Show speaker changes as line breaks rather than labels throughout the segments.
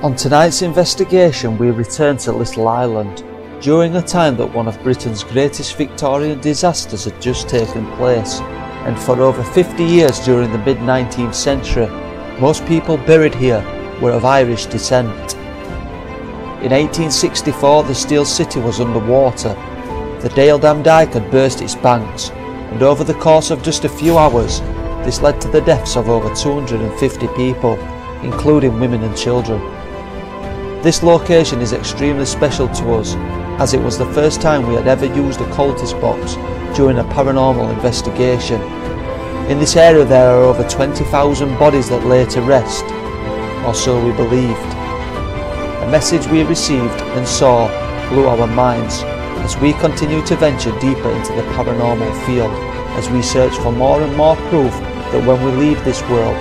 On tonight's investigation we return to Little Island, during a time that one of Britain's greatest Victorian disasters had just taken place, and for over 50 years during the mid-19th century, most people buried here were of Irish descent. In 1864 the Steel City was underwater, the Dale Dam Dyke had burst its banks, and over the course of just a few hours this led to the deaths of over 250 people, including women and children. This location is extremely special to us, as it was the first time we had ever used a cultist box during a paranormal investigation. In this area there are over 20,000 bodies that lay to rest, or so we believed. A message we received and saw blew our minds as we continue to venture deeper into the paranormal field, as we search for more and more proof that when we leave this world,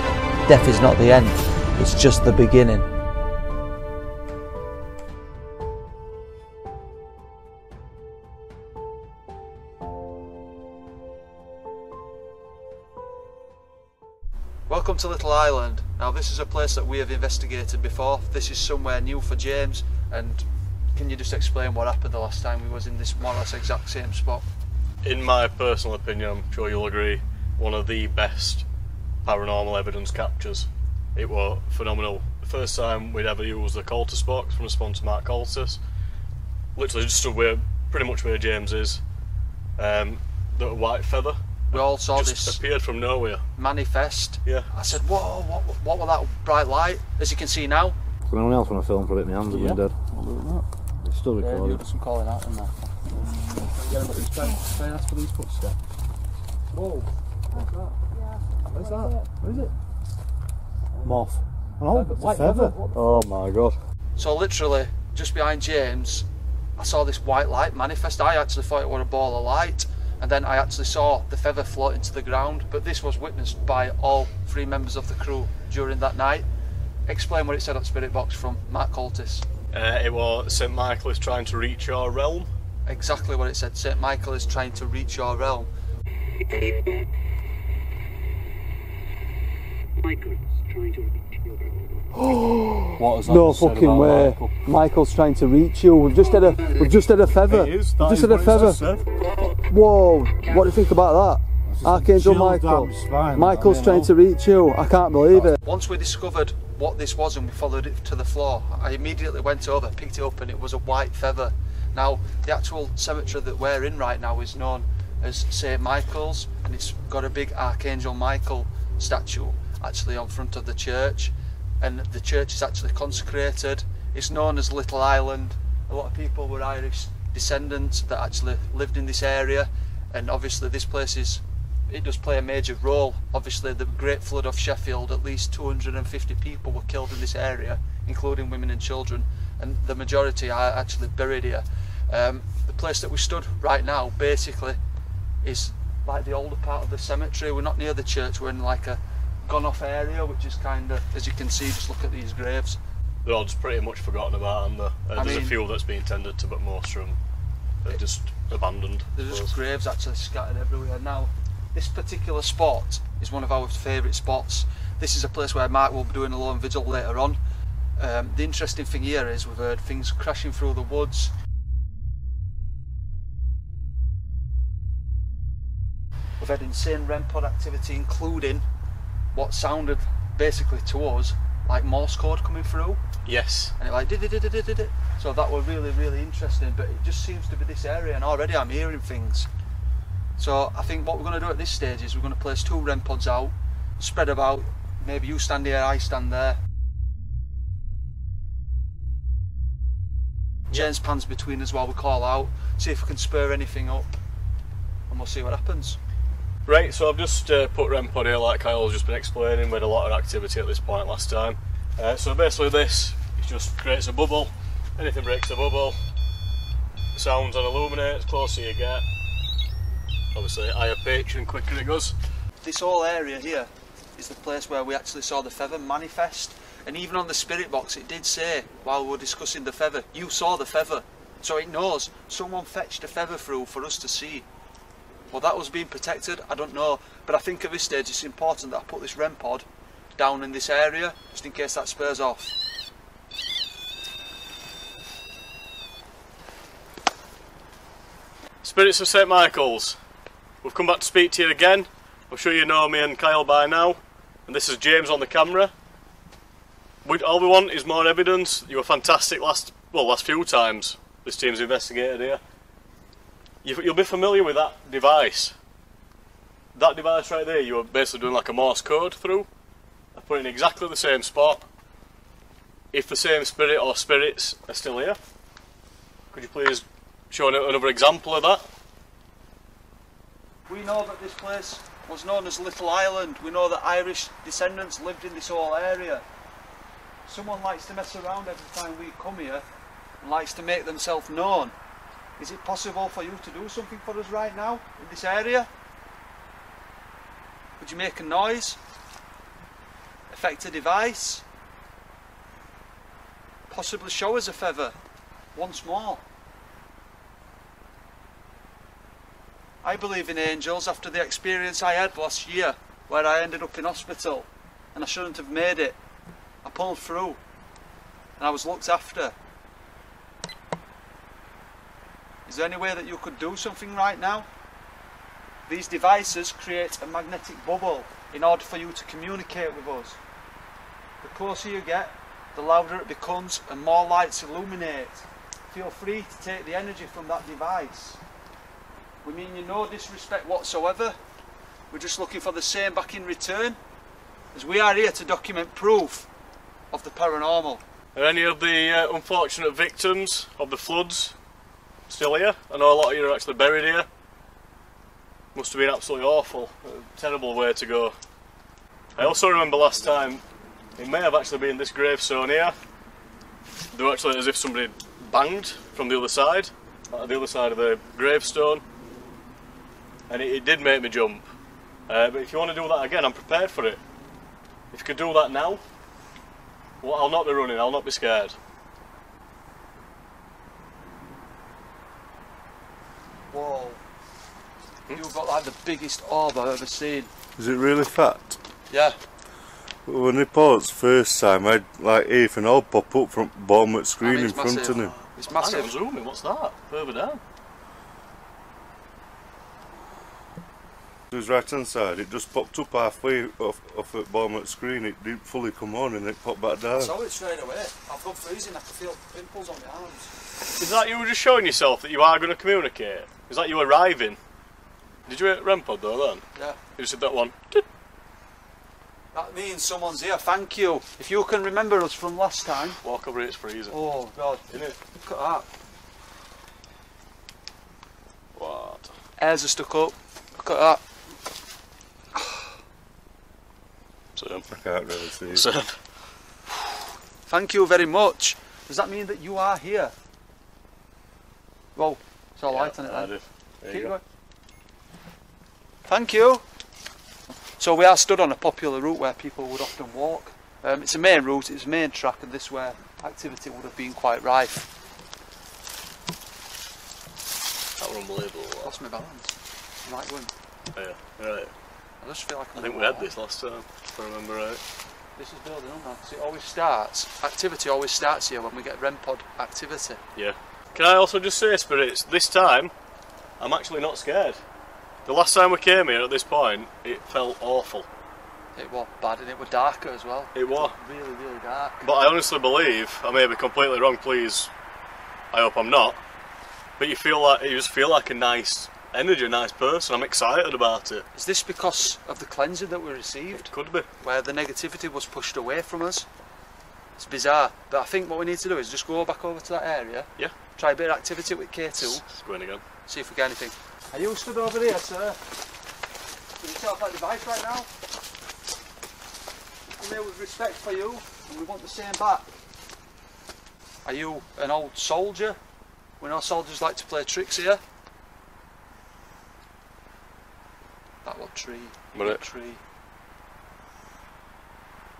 death is not the end, it's just the beginning. Welcome to Little Island. Now this is a place that we have investigated before. This is somewhere new for James, and can you just explain what happened the last time we was in this more or less exact same spot?
In my personal opinion, I'm sure you'll agree, one of the best paranormal evidence captures. It was phenomenal. The first time we'd ever used the cultist box from a sponsor Mark Cultist. Literally just stood where, pretty much where James is. The white feather.
We all saw
just
this
appeared from nowhere.
Manifest.
Yeah.
I said, whoa, what was that bright light? As you can see now.
Does anyone else want to film for a bit? My hands have been dead.
I'll do that.
It's still recording.
Yeah, some calling out in there. Can I ask for these footsteps? Whoa. What's that? Yeah. Where's that? Where is it?
Moth. Oh, it's a feather. Oh my god.
So literally, just behind James, I saw this white light manifest. I actually thought it was a ball of light, and then I actually saw the feather floating to the ground. But this was witnessed by all 3 members of the crew during that night. Explain what it said on Spirit Box from Mark Cultist.
It was St. Michael is trying to reach your realm.
Exactly what it said. St. Michael is trying to reach your realm.
Michael's trying to reach your realm.
What is that? No fucking way. Michael's trying to reach you. We've just had a feather.
It is.
We've just had a feather. Whoa! What do you think about that? Archangel Michael. Michael's trying to reach you. I can't believe it.
Once we discovered what this was and we followed it to the floor, I immediately went over, picked it up, and it was a white feather. Now, the actual cemetery that we're in right now is known as St. Michael's, and it's got a big Archangel Michael statue actually on front of the church, and the church is actually consecrated. It's known as Little Island. A lot of people were Irish descendants that actually lived in this area, and obviously this place it does play a major role. Obviously the Great Flood of Sheffield, at least 250 people were killed in this area, including women and children, and the majority are actually buried here. The place that we stood right now basically is like the older part of the cemetery. We're not near the church, we're in like a gone off area, which is kind of, as you can see, just look at these graves.
They're all just pretty much forgotten about, and there's a few that's been tended to, but most of them are just abandoned.
There's just graves actually scattered everywhere. Now, this particular spot is one of our favourite spots. This is a place where Mark will be doing a lone vigil later on. The interesting thing here is we've heard things crashing through the woods. We've had insane REM pod activity, including what sounded basically to us like Morse code coming through.
Yes.
And it like did. So that was really interesting, but it just seems to be this area, and already I'm hearing things. So I think what we're going to do at this stage is we're going to place 2 REM pods out, spread about. Maybe you stand here, I stand there. James pans between us while we call out, see if we can spur anything up, and we'll see what happens.
Right, so I've just put REM pod here like Kyle's just been explaining. We had a lot of activity at this point last time. So basically this just creates a bubble. Anything breaks the bubble, sounds and illuminates, closer you get. Obviously higher pitch and quicker it goes.
This whole area here is the place where we actually saw the feather manifest, and even on the spirit box it did say while we were discussing the feather, you saw the feather, so it knows someone fetched a feather through for us to see. Well, that was being protected, I don't know, but I think at this stage it's important that I put this REM pod down in this area just in case that spurs off.
Spirits of St Michael's, we've come back to speak to you again. I'm sure you know me and Kyle by now, and this is James on the camera. All we want is more evidence. You were fantastic last few times this team's investigated here. You'll be familiar with that device. That device right there, you were basically doing like a Morse code through. I put it in exactly the same spot. If the same spirit or spirits are still here, could you please show another example of that?
We know that this place was known as Little Island. We know that Irish descendants lived in this whole area. Someone likes to mess around every time we come here and likes to make themselves known. Is it possible for you to do something for us right now in this area? Would you make a noise? Affect a device? Possibly show us a feather once more? I believe in angels after the experience I had last year where I ended up in hospital and I shouldn't have made it. I pulled through and I was looked after. Is there any way that you could do something right now? These devices create a magnetic bubble in order for you to communicate with us. The closer you get, the louder it becomes and more lights illuminate. Feel free to take the energy from that device. We mean you no disrespect whatsoever. We're just looking for the same back in return, as we are here to document proof of the paranormal.
Are any of the unfortunate victims of the floods still here? I know a lot of you are actually buried here. Must have been absolutely awful. A terrible way to go. I also remember last time, it may have actually been this gravestone here. They were actually as if somebody banged from the other side, like the other side of the gravestone. And it did make me jump. But if you want to do that again, I'm prepared for it. If you could do that now, well, I'll not be running, I'll not be scared.
Whoa. You've got like the biggest orb I've ever seen.
Is it really fat?
Yeah.
When he paused first time, I had like Ethan all pop up from bottom of the screen in front of him.
It's massive.
I'm zooming, what's that? Further down.
To his right hand side, it just popped up halfway off the bottom of the screen. It didn't fully come on and it popped back down.
I saw it straight away. I've gone freezing, I can feel pimples on my arms.
Is that you were just showing yourself that you are going to communicate? Is that you arriving? Did you hit REM pod though then?
Yeah.
You just did that one.
That means someone's here, thank you. If you can remember us from last time.
Walk over here, it's freezing.
Oh God.
Isn't it?
Look at that.
What?
Hairs are stuck up. Look at that.
I can't really see it.
Thank you very much. Does that mean that you are here? Whoa, it's all light on it then.
There
Keep
you go.
going. Thank you. So we are stood on a popular route where people would often walk. It's a main route, it's a main track, and this where activity would have been quite rife.
That was unbelievable.
Lost my balance. I'm like going.
Yeah, right.
I just feel like
I think we had this last time, if I remember right.
This is building up now. So it always starts, activity always starts here when we get REM pod activity.
Yeah. Can I also just say, spirits, this time I'm actually not scared. The last time we came here at this point, it felt awful.
It was bad and it was darker as well.
It was.
Really, really dark.
But I honestly believe, I may be completely wrong, please, I hope I'm not, but you just feel like a nice energy, a nice person. I'm excited about it.
Is this because of the cleansing that we received?
It could be.
Where the negativity was pushed away from us. It's bizarre, but I think what we need to do is just go back over to that area.
Yeah.
Try a bit of activity with K2.
It's going again.
See if we get anything. Are you stood over here, sir? Can you set up that device right now? We come here with respect for you, and we want the same back. Are you an old soldier? We know soldiers like to play tricks here. That one tree.
What
tree.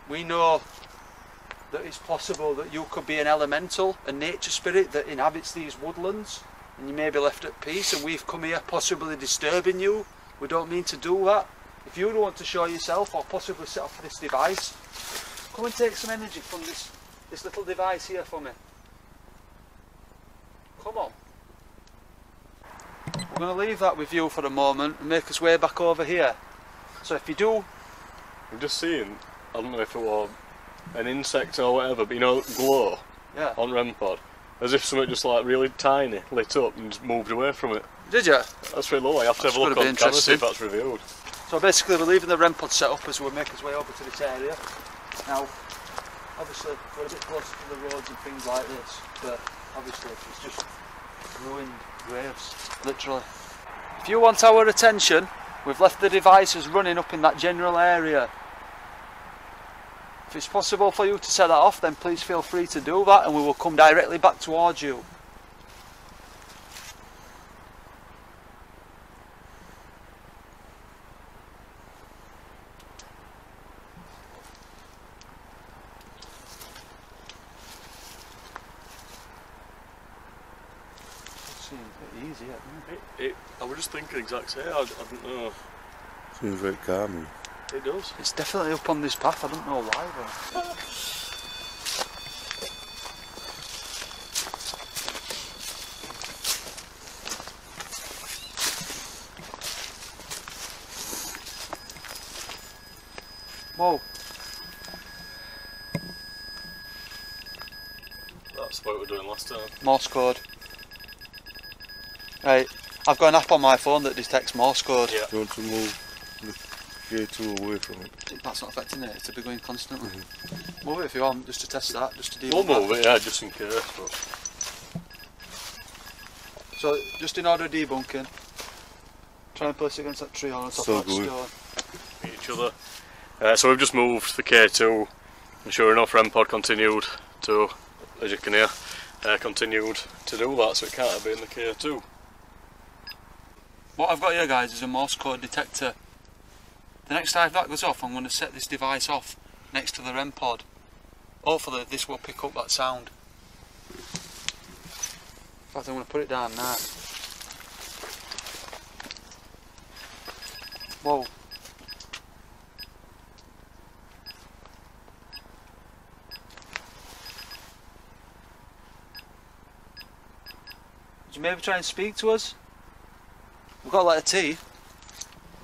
We know that it's possible that you could be an elemental, a nature spirit that inhabits these woodlands, and you may be left at peace, and we've come here possibly disturbing you. We don't mean to do that. If you don't want to show yourself or possibly set off this device, come and take some energy from this little device here for me. Come on.
We're going to leave that with you for a moment and make us way back over here. So if you do...
I'm just seeing, I don't know if it was an insect or whatever, but you know, glow on REM pod. As if something just like really tiny lit up and just moved away from it.
Did you?
That's really low. I have to have a look on camera to see if that's revealed.
So basically we're leaving the REM pod set up as we make our way over to this area. Now, obviously we're a bit closer to the roads and things like this, but obviously it's just ruined graves, literally. If you want our attention, we've left the devices running up in that general area. If it's possible for you to set that off, then please feel free to do that and we will come directly back towards you. Seems a bit easy, isn't it?
I was just thinking exact same, I don't know.
Seems very calming.
It does.
It's definitely up on this path, I don't know why though. Whoa.
That's what we were doing last time.
Morse code. Right, I've got an app on my phone that detects Morse code.
Yeah.
You want to move the K2 away from it?
That's not affecting it, it's to be going constantly. Move it if you want, just to test that, just to do
We'll move it, yeah, just in case. But...
So, just in order of debunking, try and place it against that tree on top of that stone.
Each other. So we've just moved the K2, and sure enough REM pod continued to, as you can hear, continued to do that, so it can't have been the K2.
What I've got here guys is a Morse code detector. The next time that goes off I'm going to set this device off next to the REM pod. Hopefully this will pick up that sound. In fact I'm going to put it down now. Whoa. Would you maybe try and speak to us? We've got a letter T.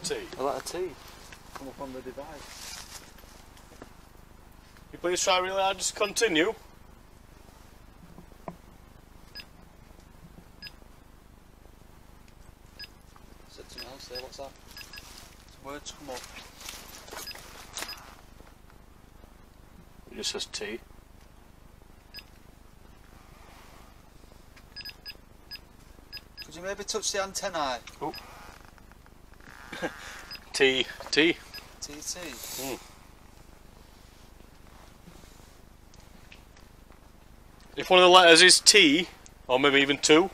T?
A letter T. Come up on the device.
You please try really hard, just continue.
Said something else there, what's that? Some words come up.
It just says T.
Could you maybe touch the antennae?
Oh. T.
TT.
If one of the letters is T, or maybe even 2,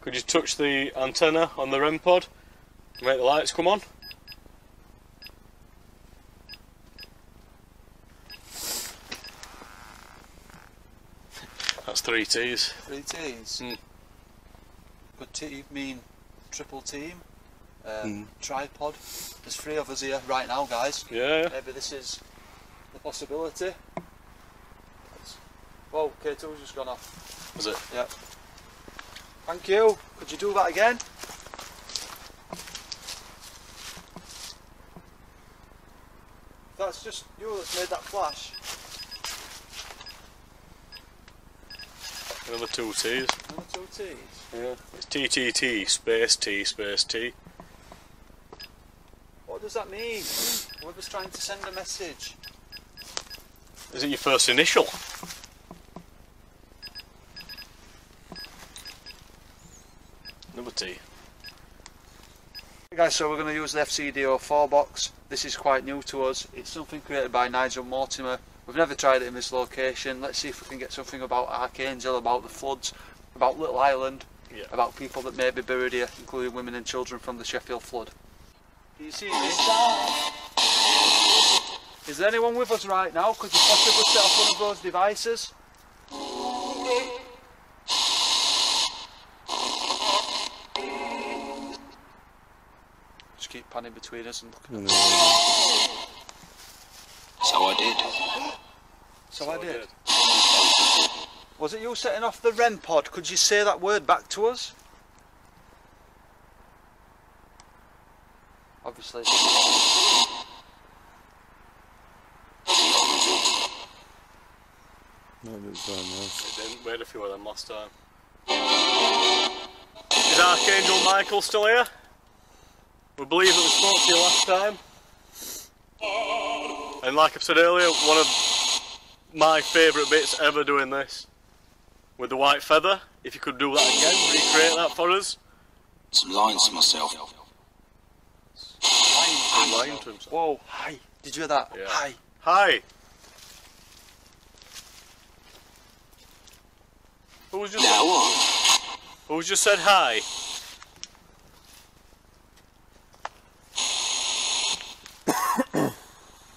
could you touch the antenna on the REM pod and make the lights come on? That's 3 T's.
3 T's? Could T mean triple team? Tripod. There's 3 of us here right now guys.
Yeah.
Maybe this is the possibility. Whoa, K2's just gone off.
Is it?
Yep. Thank you. Could you do that again? That's just you that's made that flash.
Another 2 T's.
Another 2 T's?
Yeah. It's TTT space T space T.
What does that mean? Whoever's trying to send a message.
Is it your first initial? Number T.
Hey guys, so we're going to use the FCD04 box. This is quite new to us. It's something created by Nigel Mortimer. We've never tried it in this location. Let's see if we can get something about Archangel, about the floods, about Little Island, about people that may be buried here, including women and children from the Sheffield flood. Can you see me? Is there anyone with us right now? Could you possibly set off one of those devices? Just keep panning between us and looking at us.
So I did.
So I did. Was it you setting off the REM pod? Could you say that word back to us? obviously.
No, it didn't sound nice.
It didn't. We had a few of them last time. Is Archangel Michael still here? We believe that we spoke to you last time. And like I've said earlier, one of my favourite bits ever doing this. With the white feather. If you could do that again, recreate that for us.
Some lines to myself.
Lying to himself.
Whoa, hi. Did you hear that?
Yeah.
Hi.
Hi! Who's just
Now what?
Who's just said hi?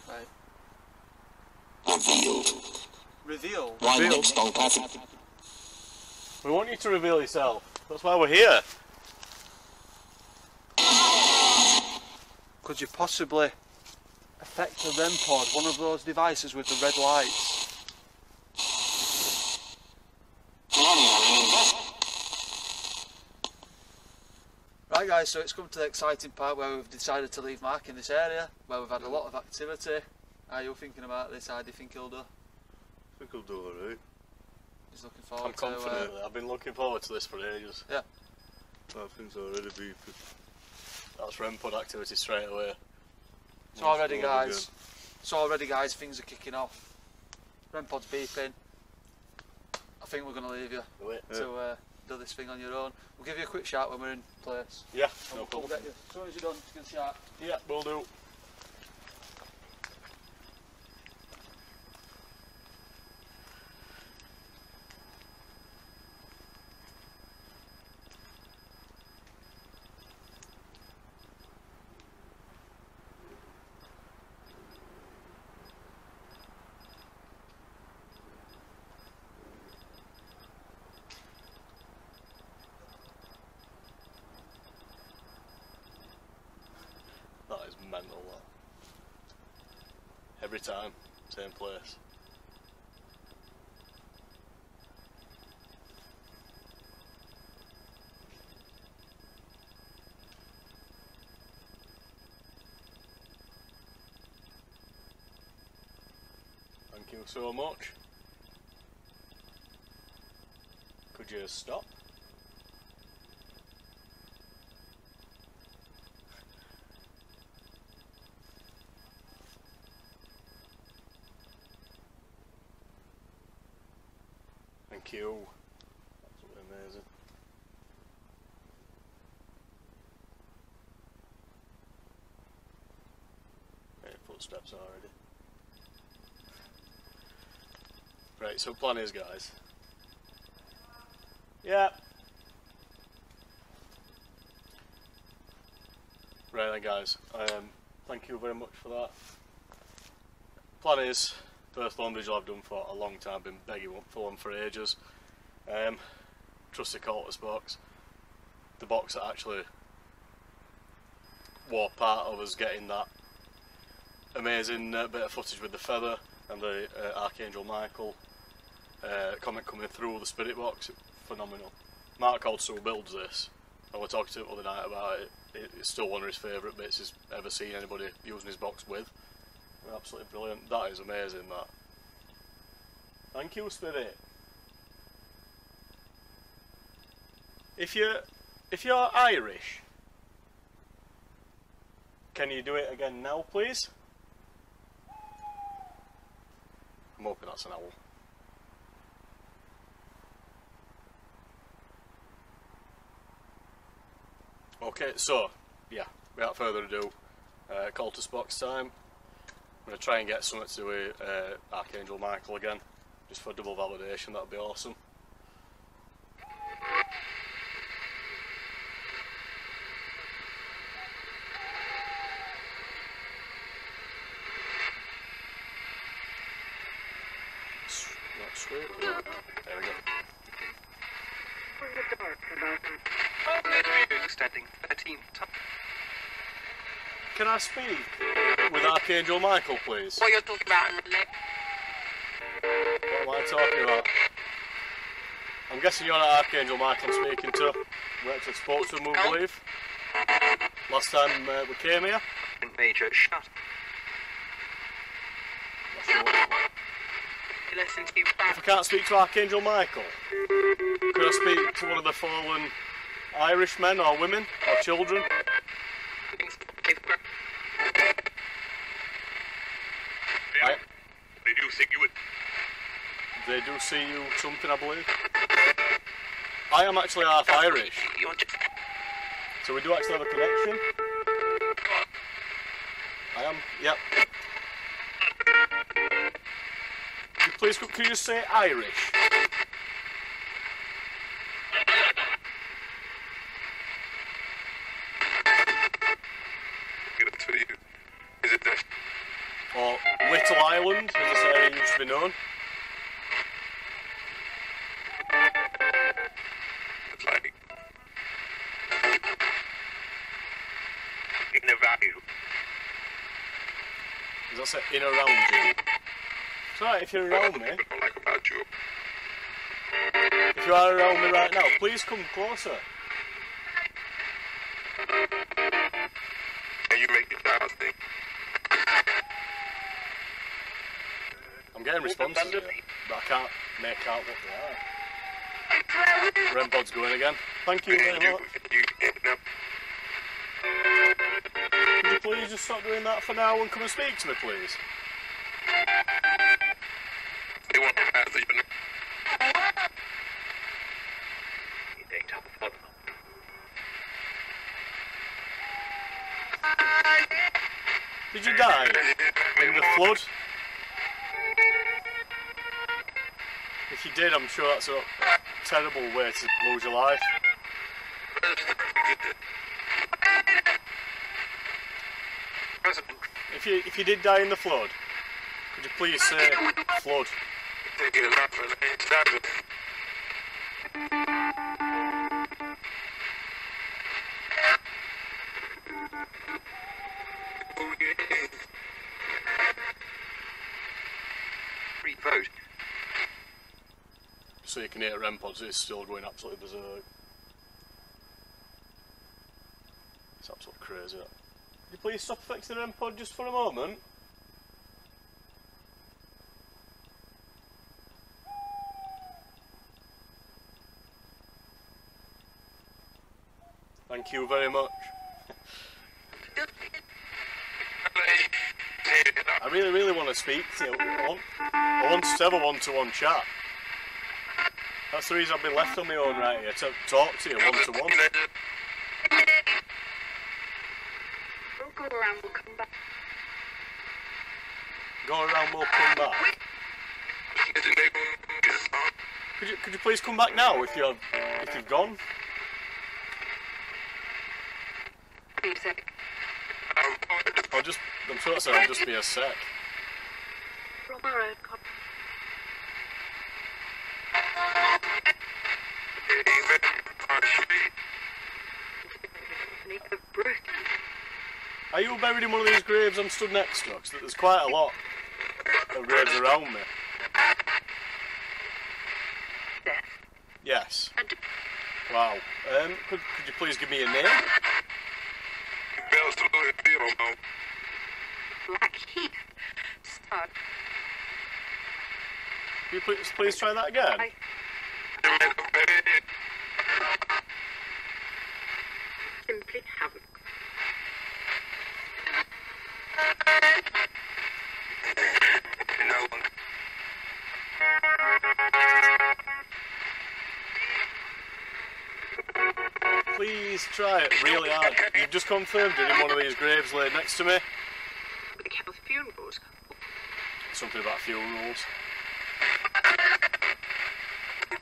Right.
Revealed.
Reveal.
Why
Revealed?
next on pattern?
We want you to reveal yourself. That's why we're here.
Could you possibly affect the REM pod, one of those devices with the red lights? Right guys, so it's come to the exciting part where we've decided to leave Mark in this area, where we've had a lot of activity. How are you thinking about this? How do you think he'll do?
I think I'll do alright.
He's looking forward
I'm confident. I've been looking forward to this for ages.
Yeah.
That thing's already beeping.
That's REM pod activity straight away.
So already guys, things are kicking off. REM pod's beeping. I think we're going to leave you
Do it.
to do this thing on your own. We'll give you a quick shout when we're in place.
Yeah,
And
no
we'll
problem.
get you. As soon as you're done, just give us a shout.
Yeah, we'll do. That is mental, that. Every time, same place. Thank you so much. Could you stop? Thank you. Absolutely amazing. Okay, footsteps already. Right, so plan is, guys. Yeah. Right then, guys. Thank you very much for that. Plan is, first long vigil I've done for a long time, been begging for one for ages. Trusty Cultist box. The box that actually was part of us getting that amazing bit of footage with the feather and the Archangel Michael comment coming through the spirit box. Phenomenal. Mark also builds this, and we're talking to him the other night about it. It's still one of his favourite bits he's ever seen anybody using his box with. Absolutely brilliant. That is amazing, that. Thank you, Spirit. If you're Irish, can you do it again now, please? I'm hoping that's an owl. Okay, so yeah, without further ado, cultist box time. I'm going to try and get something to do with Archangel Michael again, just for double validation. That would be awesome. Not straight. There we go.
Extending 13 times.
Can I speak with Archangel Michael, please?
What you're talking about?
What am I talking about? I'm guessing you're not Archangel Michael I'm speaking to. We actually spoke to him, we believe. Last time we came here.
Major shut. Listen to you
If I
back.
can't speak to Archangel Michael, could I speak to one of the fallen Irishmen or women or children?
Yeah. They do think you would.
They do see you something, I believe. I am actually half Irish,
You're just.
so we do actually have a connection. I am, yep. Please, could you just say Irish?
Give it to you. Is it this?
Or Little Island, as this area used to be known.
It's like. In the value.
Does that say in around you? It's alright if you're around me.
I don't like about you.
If you are around me right now, please come closer.
And you make the child think.
I'm getting responses here, but I can't make out what they are. REM pod's going again. Thank you very much.
You end up.
Could you please just stop doing that for now and come and speak to me, please?
They want to have the. You think top of
Did you die in the flood? If you did, I'm sure that's a terrible way to lose your life. If you did die in the flood, could you please say flood?
Take it a lot for the Sabbath. Free vote.
So you can hear REM pods, it's still going absolutely berserk. It's absolutely crazy. That. Could you please stop affecting the REM pod just for a moment? Thank you very much. I really want to speak to you. I want to have a one-to-one chat. That's the reason I've been left on my own right here, to talk to you one-to-one.
We'll go around, we'll come back.
Go around, we'll come back. Could you please come back now if you've gone?
Wait a sec.
I'm sure that's I'll just be a sec.
Rob our own cop.
Are you buried in one of these graves I'm stood next to? 'Cause there's quite a lot of graves around me.
Death.
Yes.
And
Wow. Could you please give me a name?
Blackheath. Stud.
Could you please try that again?
I simply haven't.
No one.
Please try it really hard. You've just confirmed it in one of these graves laid next to me.
The Kells funerals.
Something about funerals.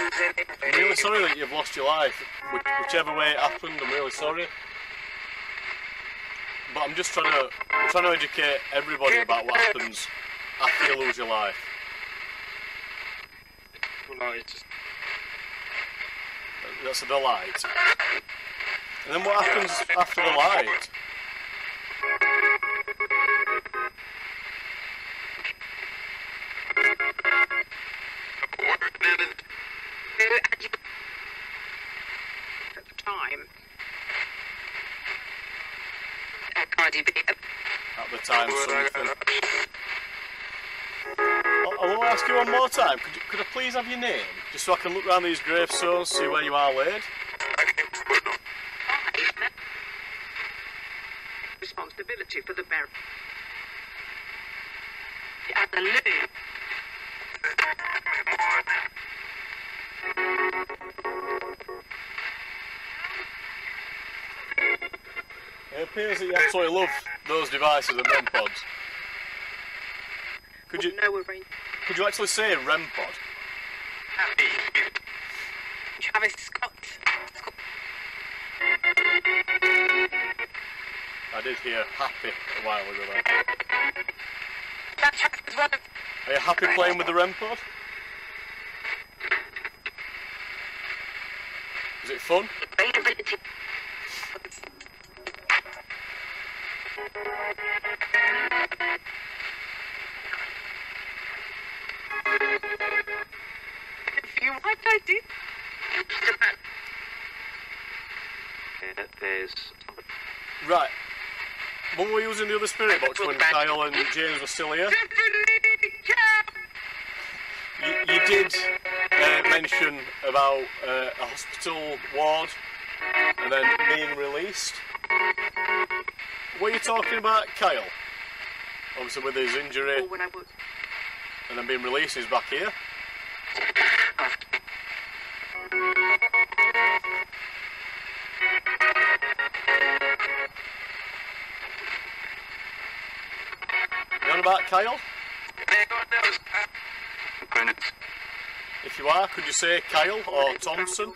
I'm really sorry that you've lost your life. Whichever way it happened, I'm really sorry. But I'm trying to educate everybody about what happens after you lose your life. That's the light. And then what happens after the light?
At the time.
find something. I'll ask you one more time. Could I please have your name? Just so I can look around these gravestones, see where you are laid.
Responsibility for the burial. At the loo.
It appears that you absolutely love those devices and REM pods. Could you actually say REM pod?
Travis Scott.
I did hear happy a while ago then. Are you happy playing with the REM pod? Is it fun?
I did.
There's...
Right. When we were using the other spirit box when Kyle and James were still here, you did mention about a hospital ward and then being released. What are you talking about, Kyle? Obviously with his injury and then being released, he's back here. You on about Kyle? If you are, could you say Kyle or Thompson?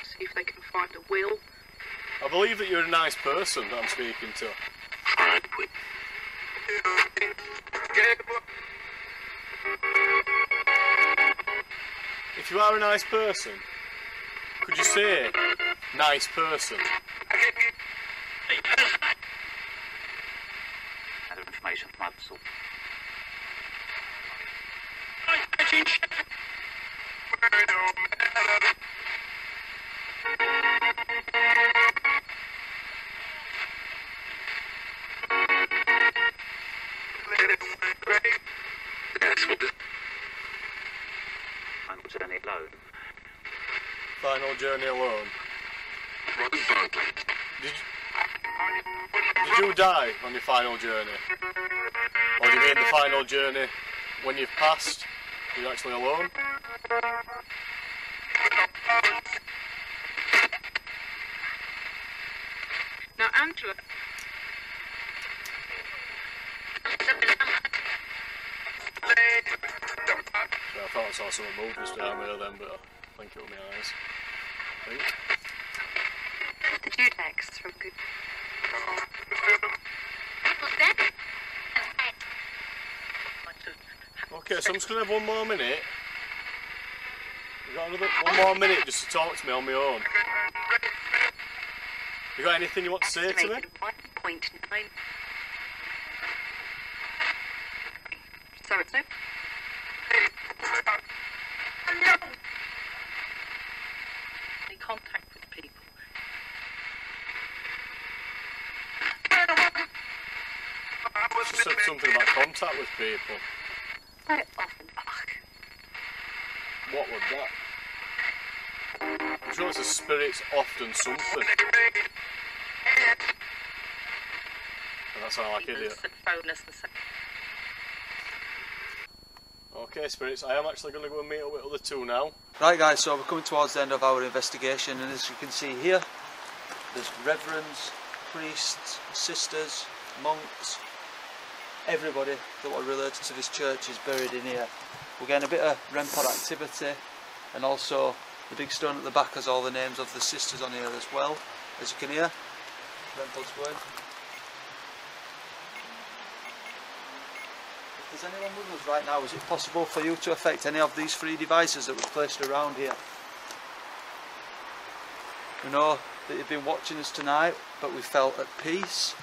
See if they can find a will.
I believe that you're a nice person that I'm speaking to. If you are a nice person, could you say nice person?
Other information from my soul. Final journey alone.
Final journey alone. Did you die on your final journey? Or do you mean the final journey when you've passed? You're actually alone?
Now, Angela.
Yeah, I thought I saw someone move just down there then, but I think it was my eyes. I think.
The Judex from Good.
Okay, so I'm just going to have one more minute. You've got one more minute just to talk to me on my own. You got anything you want to say to me?
1.9. So it's no. Any contact with people.
She said something about contact with people.
I often fuck.
What was that? I'm sure it's a spirit's often something. And that sounds like idiot. Okay, spirits, I am actually going to go and meet up with the other two now.
Right guys, so we're coming towards the end of our investigation, and as you can see here, there's reverends, priests, sisters, monks, everybody that were related to this church is buried in here. We're getting a bit of REM pod activity, and also the big stone at the back has all the names of the sisters on here as well. As you can hear, REM pod's going. If there's anyone with us right now, is it possible for you to affect any of these three devices that were placed around here? You know, that you've been watching us tonight, but we felt at peace.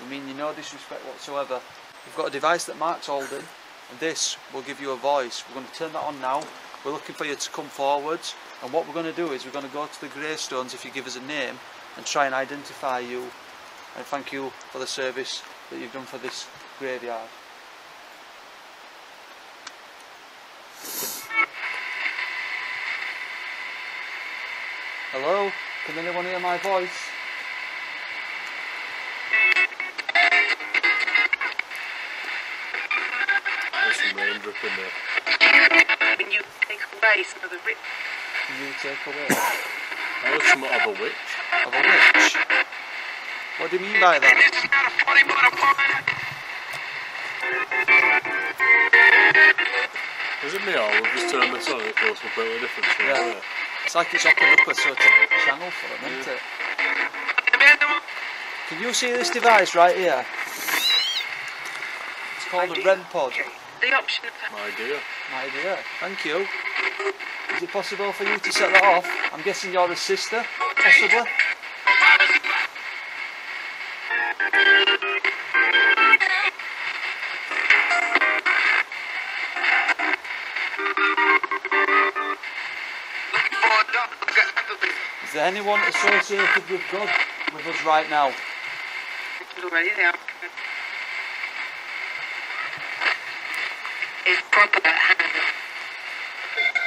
We mean you no disrespect whatsoever. We've got a device that Mark's holding, and this will give you a voice. We're going to turn that on now. We're looking for you to come forwards, and what we're going to do is we're going to go to the gravestones if you give us a name and try and identify you, and thank you for the service that you've done for this graveyard. Hello? Can anyone hear my voice?
There's some rain dripping there.
When you take away some of the rich.
Can you take away?
I heard somewhat of a witch.
Of a witch? What do you mean by that?
Is it me or we've just turned this on and it feels completely different to
Yeah. It's like it's opened up a sort of channel for them, isn't it? Can you see this device right here? It's called a REM pod.
The option of
My dear.
My dear, thank you. Is it possible for you to set that off? I'm guessing you're a sister, possibly? Is there anyone associated with God with us right now?
already there. It's proper.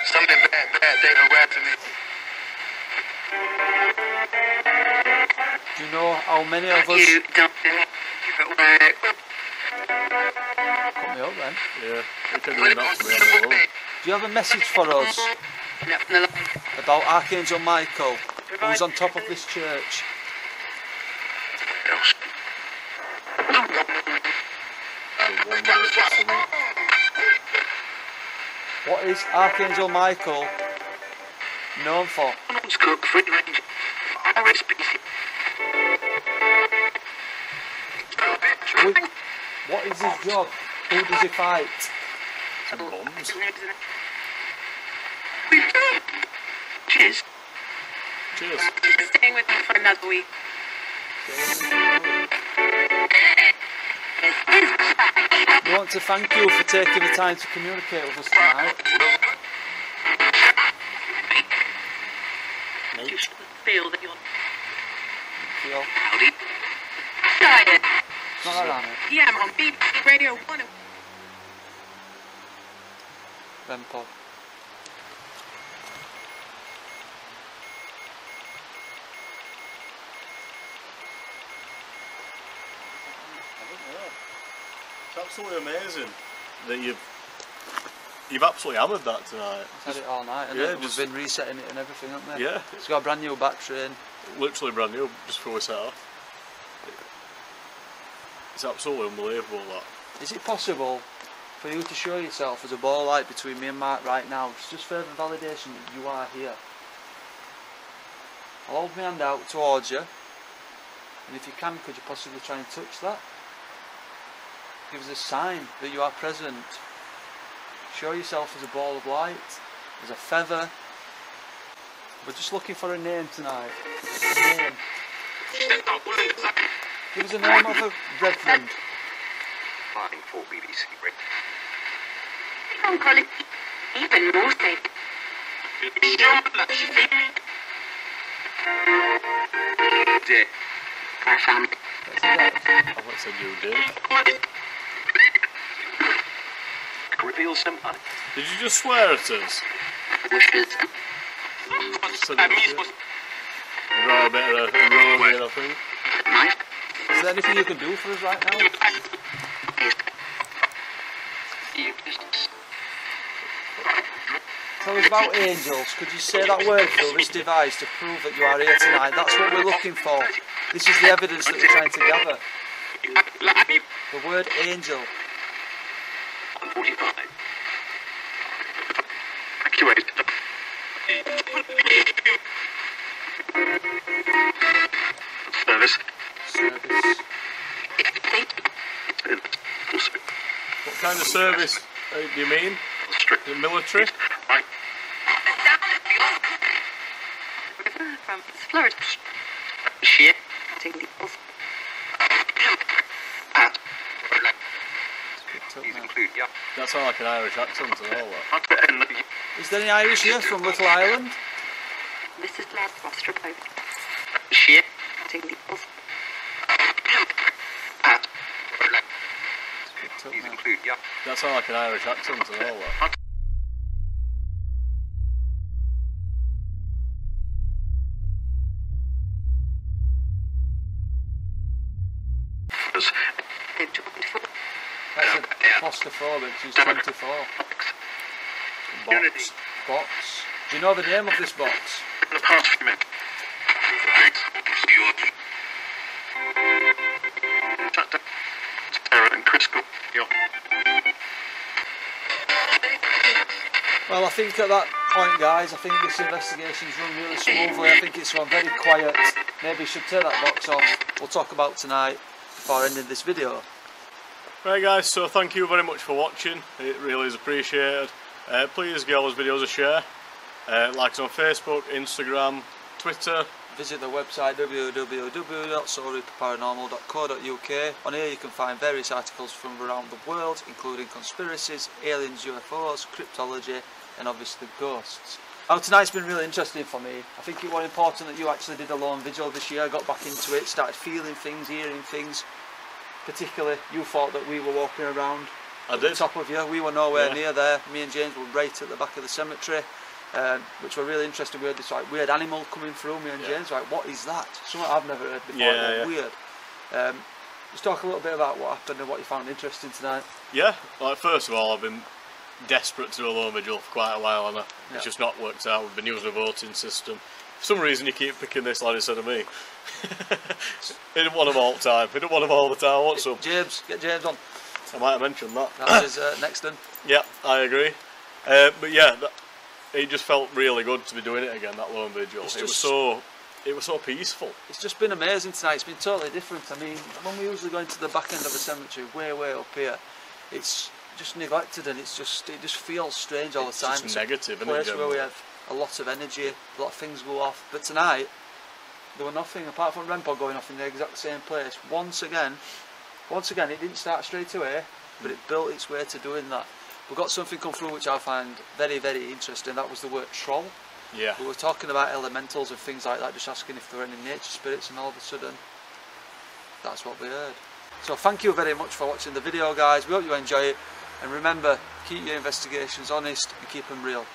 Something bad, they done rapped to me.
Do you know how many of us...
You don't right.
Put me up then.
Yeah, they can do that for me on the road.
Do you have a message for us about Archangel Michael, who's on top of this church? What is Archangel Michael known for? What is his job? Who does he fight?
Some bombs.
Cheers.
Cheers.
Staying with me for another week.
We want to thank you for taking the time to communicate with us tonight.
You should feel that you're
Feel?
tired.
It's not like that, mate.
Yeah, I'm on BBC Radio 1.
REM pod.
It's absolutely amazing that you've absolutely hammered that tonight.
I've had it all night, and
Yeah,
we've
just-
been resetting it and everything, haven't we?
Yeah,
It's got a brand new battery in.
literally brand new, just before we set off. It's absolutely unbelievable that.
Is it possible for you to show yourself as a ball light between me and Mark right now? It's just further validation that you are here. I'll hold my hand out towards you, and if you can, could you possibly try and touch that? Give us a sign that you are present. Show yourself as a ball of light, as a feather. We're just looking for a name tonight. A name. Give us a name of a reverend.
Flying for BBC Radio.
I'm calling even more safe.
Dead.
I found
I've not said you did.
Reveal somebody.
Did you just swear at us?
wishes.
Said it was it. Right, a bit of a roll in, I think.
Nice.
Is there anything you can do for us right now? Tell us about angels. Could you say that word through this device to prove that you are here tonight? That's what we're looking for. This is the evidence that we're trying to gather. The word angel.
45. Accurate. Service.
Service.
What kind of service do you mean?
Strict.
The military?
Right.
From Florida.
These include, yeah.
That sounds like an Irish accent and all that.
Is there any Irish here from Little Island?
This is last foster play.
Shit. These include, yeah.
That sounds like an Irish accent and all that.
That's a claustrophobic, she's 24.
Unity.
Box. Do you know the name of this box?
The past few minutes. Sarah and Chris, yeah.
Well, I think at that point, guys, I think this investigation's run really smoothly. I think it's run very quiet. Maybe you should take that box off. We'll talk about tonight before ending this video.
Right guys, so thank you very much for watching, it really is appreciated. Please give all those videos a share, like us on Facebook, Instagram, Twitter.
Visit the website www.soulreaperparanormal.co.uk. On here you can find various articles from around the world, including conspiracies, aliens, UFOs, cryptology and obviously ghosts. Now tonight's been really interesting for me. I think it was important that you actually did a lone vigil this year, got back into it, started feeling things, hearing things. Particularly, you thought that we were walking around
I
at the
did.
top of you. We were nowhere near there. Me and James were right at the back of the cemetery, which were really interesting. We had this like weird animal coming through. Me and James were like, what is that? Something I've never heard before. Weird. Let's talk a little bit about what happened and what you found interesting tonight.
Yeah, like first of all, I've been desperate to do a lone vigil for quite a while and it's just not worked out. We've been using a voting system. For some reason you keep picking this lad instead of me. He didn't want him all the time. He didn't want him all the time. I want some.
James, get James on.
I might have mentioned that.
That's his next one.
Yeah, I agree. But yeah, it just felt really good to be doing it again, that lone vigil. It was so peaceful.
It's just been amazing tonight. It's been totally different. I mean, when we usually go into the back end of the cemetery, way up here, it's just neglected and it just feels strange all the time.
It's negative,
isn't it? It's a place where we have a lot of energy, a lot of things go off. But tonight, there were nothing apart from REM pod going off in the exact same place. Once again, it didn't start straight away, but it built its way to doing that. We got something come through which I find very, very interesting. That was the word troll.
Yeah.
We were talking about elementals and things like that, just asking if there were any nature spirits, and all of a sudden, that's what we heard. So thank you very much for watching the video, guys. We hope you enjoy it. And remember, keep your investigations honest and keep them real.